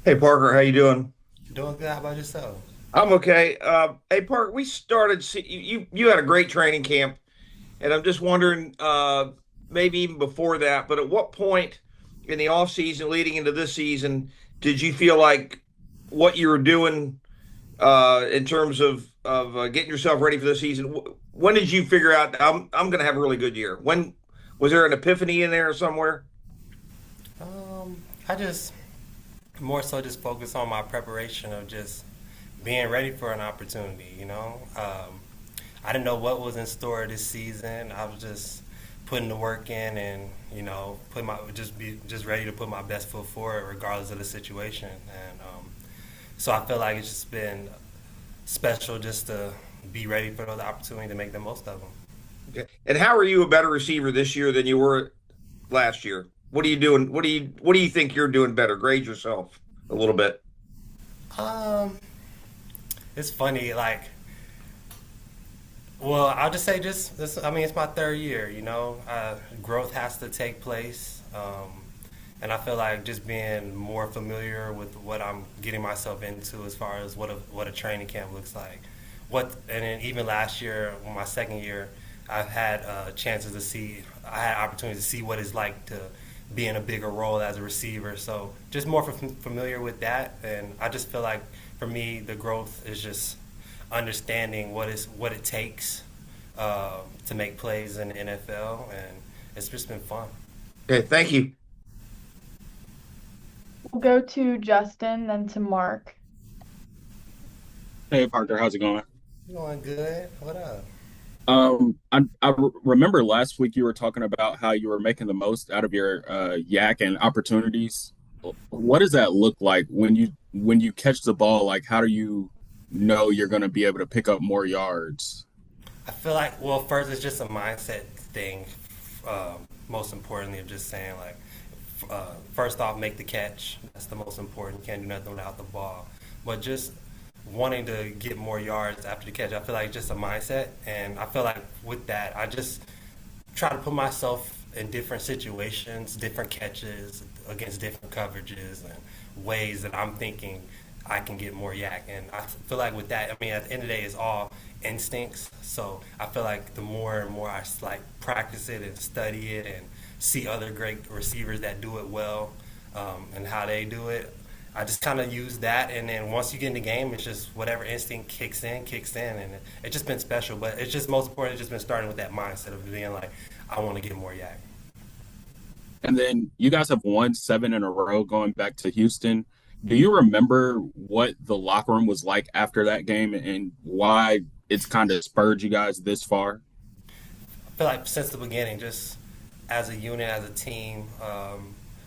Hey Parker, how you doing? Doing good. How about yourself? I'm okay. Hey Parker, we started. You had a great training camp, and I'm just wondering, maybe even before that, but at what point in the off season, leading into this season, did you feel like what you were doing in terms of getting yourself ready for the season? When did you figure out I'm going to have a really good year? When was there an epiphany in there somewhere? I just more so just focus on my preparation of just being ready for an opportunity. I didn't know what was in store this season. I was just putting the work in and put my just be just ready to put my best foot forward regardless of the situation. And so I feel like it's just been special just to be ready for those opportunities to make the most of them. Okay. And how are you a better receiver this year than you were last year? What are you doing? What do you think you're doing better? Grade yourself a little bit. Um, it's funny, like, well, I'll just say just this. I mean, it's my third year. Growth has to take place, and I feel like just being more familiar with what I'm getting myself into as far as what a training camp looks like. And then even last year, my second year, I've had chances to see. I had opportunities to see what it's like to be in a bigger role as a receiver. So just more familiar with that, and I just feel like for me, the growth is just understanding what it takes to make plays in the NFL, and it's just been fun. Okay, thank you. We'll go to Justin, then to Mark. Hey Parker, how's it going? Going good. What up? Remember last week you were talking about how you were making the most out of your yak and opportunities. What does that look like when you catch the ball? Like, how do you know you're going to be able to pick up more yards? I feel like, well, first it's just a mindset thing. Most importantly, of just saying like, first off, make the catch. That's the most important. You can't do nothing without the ball. But just wanting to get more yards after the catch, I feel like it's just a mindset. And I feel like with that, I just try to put myself in different situations, different catches against different coverages and ways that I'm thinking I can get more yak. And I feel like with that, I mean, at the end of the day, it's all instincts. So I feel like the more and more I like practice it and study it and see other great receivers that do it well, and how they do it, I just kind of use that, and then once you get in the game, it's just whatever instinct kicks in, and it's just been special. But it's just most important, it's just been starting with that mindset of being like, I want to get more yak. And then you guys have won seven in a row going back to Houston. Do you remember what the locker room was like after that game and why it's kind of spurred you guys this far? I feel like since the beginning, just as a unit, as a team,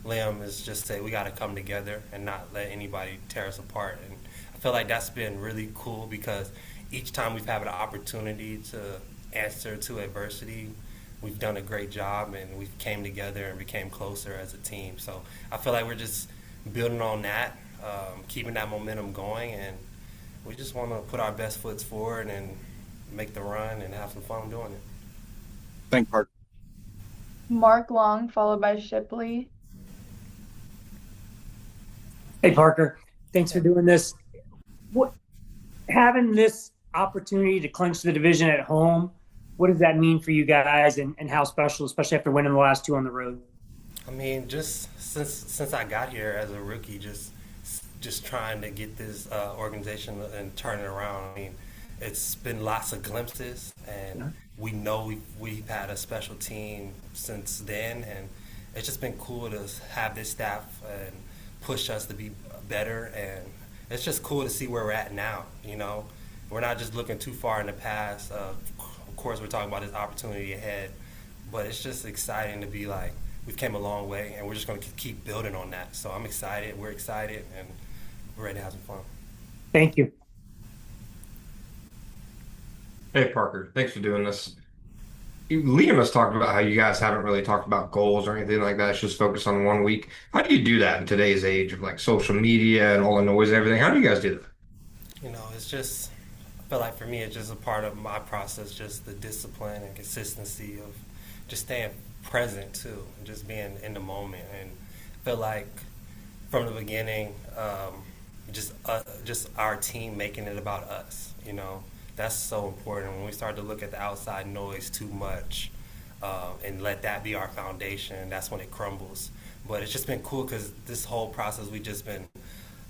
Liam is just say we got to come together and not let anybody tear us apart. And I feel like that's been really cool because each time we've had an opportunity to answer to adversity, we've done a great job and we came together and became closer as a team. So I feel like we're just building on that, keeping that momentum going, and we just want to put our best foot forward and make the run and have some fun doing it. Thank Park. Mark Long, followed by Shipley. Hey Parker, thanks for doing this. What having this opportunity to clinch the division at home, what does that mean for you guys and how special, especially after winning the last two on the road? I mean, just since I got here as a rookie, just trying to get this organization and turn it around. I mean, it's been lots of glimpses, and Yeah. we know we've had a special team since then, and it's just been cool to have this staff and push us to be better, and it's just cool to see where we're at now. We're not just looking too far in the past. Of course, we're talking about this opportunity ahead, but it's just exciting to be like we've came a long way, and we're just going to keep building on that. So I'm excited. We're excited, and we're ready to have some fun. Thank you. Hey Parker, thanks for doing this. Liam has talked about how you guys haven't really talked about goals or anything like that. It's just focused on 1 week. How do you do that in today's age of like social media and all the noise and everything? How do you guys do that? It's just, I feel like for me, it's just a part of my process, just the discipline and consistency of just staying present too, and just being in the moment. And I feel like from the beginning, just our team making it about us. You know, that's so important. When we start to look at the outside noise too much, and let that be our foundation, that's when it crumbles. But it's just been cool because this whole process we've just been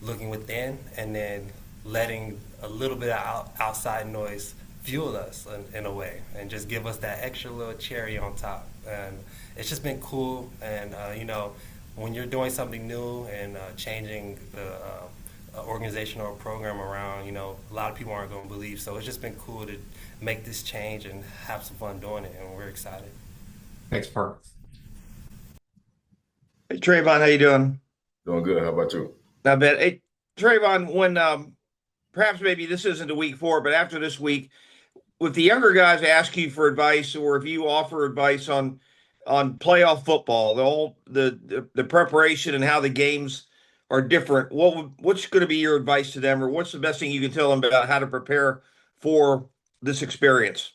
looking within and then letting a little bit of outside noise fuel us in a way and just give us that extra little cherry on top. And it's just been cool. And, you know, when you're doing something new and changing the organization or program around, you know, a lot of people aren't going to believe. So it's just been cool to make this change and have some fun doing it. And we're excited. Thanks, Parker. Hey, Travon, how you doing? Doing good. How about you? Not bad. Hey, Travon, when perhaps maybe this isn't a week 4, but after this week, if the younger guys ask you for advice, or if you offer advice on playoff football, the preparation and how the games are different, what's going to be your advice to them, or what's the best thing you can tell them about how to prepare for this experience?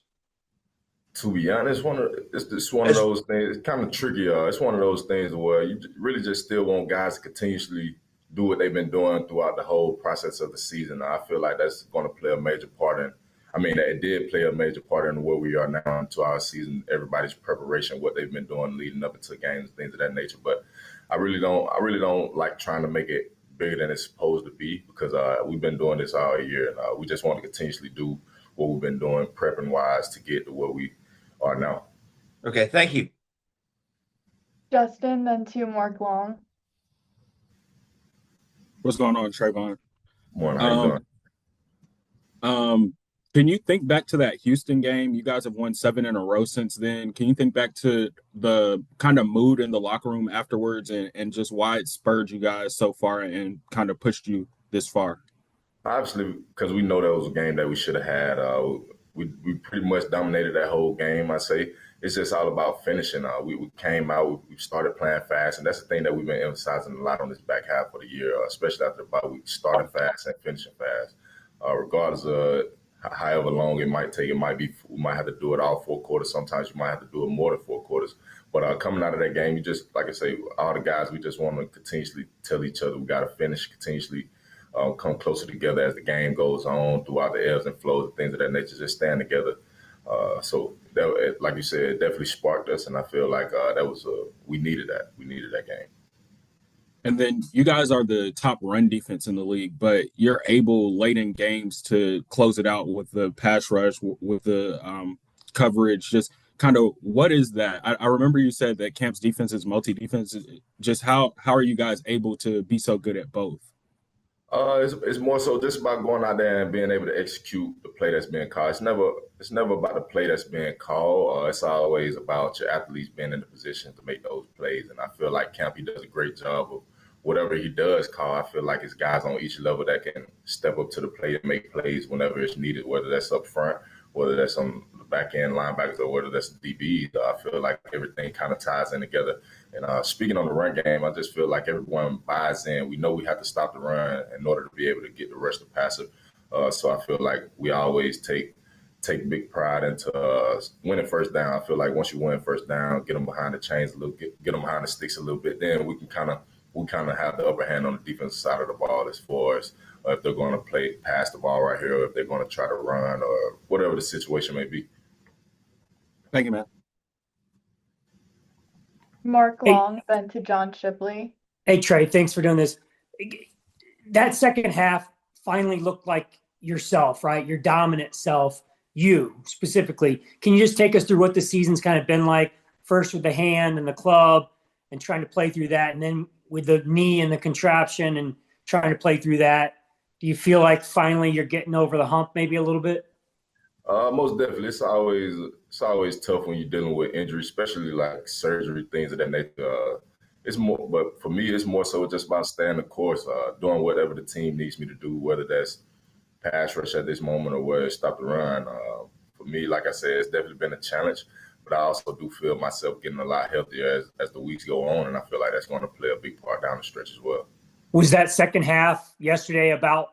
To be honest, it's one of those things. It's kind of tricky. It's one of those things where you really just still want guys to continuously do what they've been doing throughout the whole process of the season. I feel like that's going to play a major part in. I mean, it did play a major part in where we are now into our season. Everybody's preparation, what they've been doing leading up into games, things of that nature. But I really don't like trying to make it bigger than it's supposed to be, because we've been doing this all year, and we just want to continuously do what we've been doing prepping wise to get to where we are now. Okay, thank you. Justin, then to Mark Long. What's going on, Travon? Morning, how you doing? Can you think back to that Houston game? You guys have won 7 in a row since then. Can you think back to the kind of mood in the locker room afterwards, and just why it spurred you guys so far and kind of pushed you this far? Obviously, because we know that was a game that we should have had. We pretty much dominated that whole game. I say it's just all about finishing. We came out, we started playing fast, and that's the thing that we've been emphasizing a lot on this back half of the year, especially after the bye week, starting fast and finishing fast. Regardless of however long it might take, we might have to do it all 4 quarters. Sometimes you might have to do it more than 4 quarters. But coming out of that game, you just, like I say, all the guys, we just want to continuously tell each other we got to finish, continuously come closer together as the game goes on throughout the ebbs and flows and things of that nature, just stand together. So that, like you said, it definitely sparked us, and I feel like we needed that. We needed that game. And then you guys are the top run defense in the league, but you're able late in games to close it out with the pass rush, with the coverage. Just kind of, what is that? I remember you said that Camp's defense is multi-defense. Just how are you guys able to be so good at both? It's more so just about going out there and being able to execute the play that's being called. It's never about the play that's being called. It's always about your athletes being in the position to make those plays. And I feel like Camp, he does a great job of whatever he does call. I feel like it's guys on each level that can step up to the plate and make plays whenever it's needed, whether that's up front, whether that's on the back end linebackers, or whether that's the DBs. I feel like everything kind of ties in together. And speaking on the run game, I just feel like everyone buys in. We know we have to stop the run in order to be able to get the rest of the passive. So I feel like we always take big pride into winning first down. I feel like once you win first down, get them behind the chains a little, get them behind the sticks a little bit, then we kind of have the upper hand on the defensive side of the ball as far as if they're going to pass the ball right here, or if they're going to try to run, or whatever the situation may be. Thank you, man. Mark Long, then to John Shipley. Hey, Trey, thanks for doing this. That second half finally looked like yourself, right? Your dominant self, you specifically. Can you just take us through what the season's kind of been like, first with the hand and the club and trying to play through that, and then with the knee and the contraption and trying to play through that? Do you feel like finally you're getting over the hump maybe a little bit? Most definitely. It's always tough when you're dealing with injury, especially like surgery, things of that nature. It's more, but for me, it's more so just about staying the course, doing whatever the team needs me to do, whether that's pass rush at this moment or whether it's stop the run. For me, like I said, it's definitely been a challenge, but I also do feel myself getting a lot healthier as the weeks go on, and I feel like that's going to play a big part down the stretch as well. Was that second half yesterday about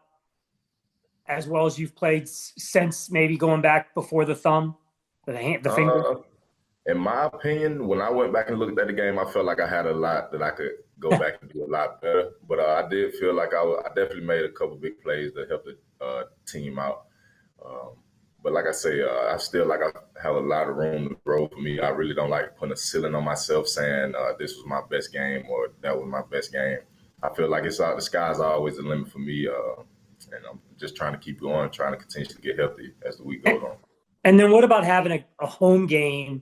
as well as you've played since maybe going back before the thumb, the finger? In my opinion, when I went back and looked at the game, I felt like I had a lot that I could go back and do a lot better. But I did feel like I definitely made a couple big plays that helped the team out. Um, but like I say, I still like I have a lot of room to grow for me. I really don't like putting a ceiling on myself saying this was my best game or that was my best game. I feel like the sky's always the limit for me, and I'm just trying to keep going, trying to continue to get healthy as the week goes on. And then what about having a home game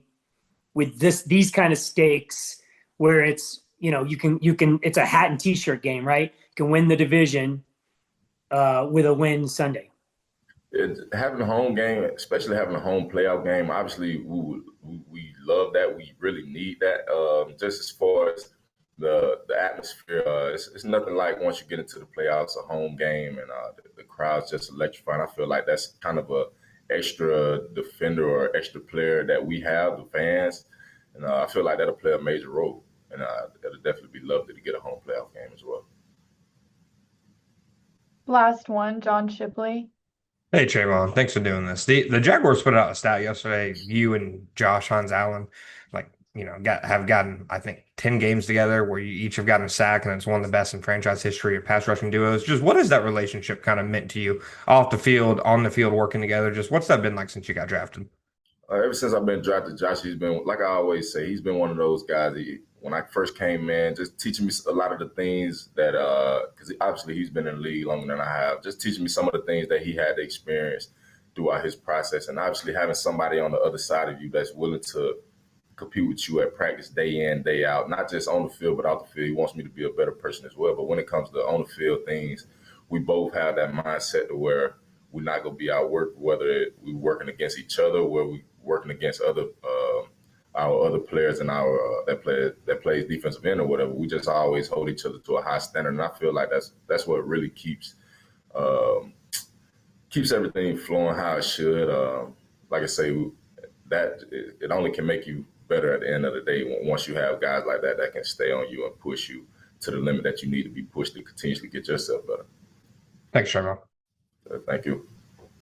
with these kind of stakes where it's, you can it's a hat and t-shirt game, right? You can win the division with a win Sunday. Having a home game, especially having a home playoff game, obviously we love that. We really need that. Just as far as the atmosphere, it's nothing like once you get into the playoffs, a home game, and the crowd's just electrifying. I feel like that's kind of a extra defender or extra player that we have, the fans, and I feel like that'll play a major role. And it'll definitely be lovely to get a home playoff game as well. Last one, John Shipley. Hey, Travon, thanks for doing this. The Jaguars put out a stat yesterday. You and Josh Hans Allen, have gotten, I think, 10 games together where you each have gotten a sack, and it's one of the best in franchise history of pass rushing duos. Just what has that relationship kind of meant to you off the field, on the field, working together? Just what's that been like since you got drafted? Ever since I've been drafted, Josh, he's been, like I always say, he's been one of those guys. When I first came in, just teaching me a lot of the things that, because obviously he's been in the league longer than I have, just teaching me some of the things that he had to experience throughout his process. And obviously having somebody on the other side of you that's willing to compete with you at practice day in, day out, not just on the field, but out the field. He wants me to be a better person as well. But when it comes to on the field things, we both have that mindset to where we're not going to be outworked, whether we're working against each other, where we working against our other players and our that plays defensive end or whatever. We just always hold each other to a high standard, and I feel like that's what really keeps everything flowing how it should. Like I say, that it only can make you better at the end of the day once you have guys like that can stay on you and push you to the limit that you need to be pushed to continuously get yourself better. Thanks, Travon. Thank you.